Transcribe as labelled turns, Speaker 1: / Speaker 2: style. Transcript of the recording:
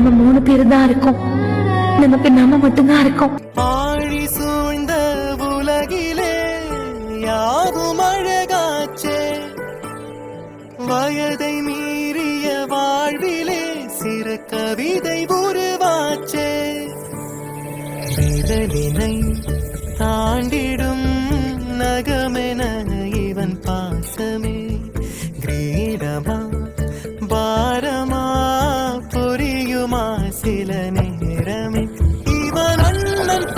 Speaker 1: நம்ம 3 பேரு தான் இருக்கோம். நமக்கு நம்ம மட்டும்தான் இருக்கோம்.
Speaker 2: ஆழி சூழ்ந்த உலகிலே யாவும் அழகாச்சே, வயதை மீறிய வாழ்விலே சிறு கவிதை உருவாச்சே, விரலினை தாண்டிடும் நகமென இவன் பாசமே கிரீடமா பாரமா புரியுமா சில நேரமே இவன் அண்ணன்